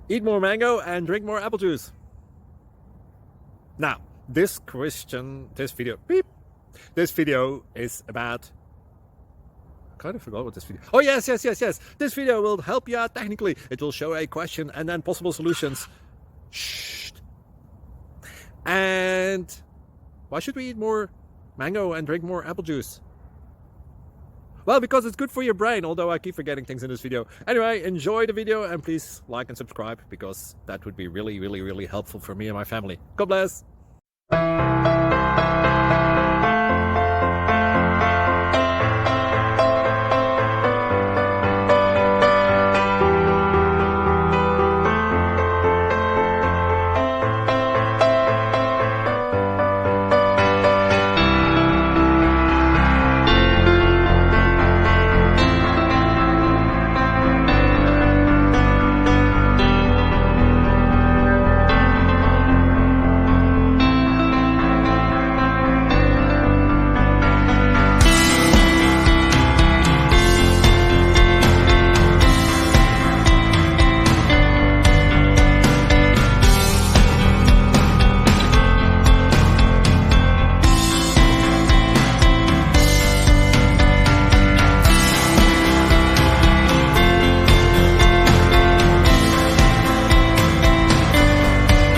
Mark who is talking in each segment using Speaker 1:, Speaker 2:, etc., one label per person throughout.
Speaker 1: Eat more mango and drink more apple juice. Now, this video is about, I kind of forgot what this video. Oh, yes. This video will help you out technically. It will show a question and then possible solutions. Shh. And why should we eat more mango and drink more apple juice? Well, because it's good for your brain, although I keep forgetting things in this video. Anyway, enjoy the video and please like and subscribe, because that would be really helpful for me and my family. God bless.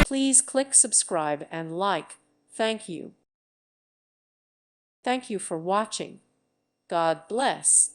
Speaker 2: Please click subscribe and like. Thank you. Thank you for watching. God bless.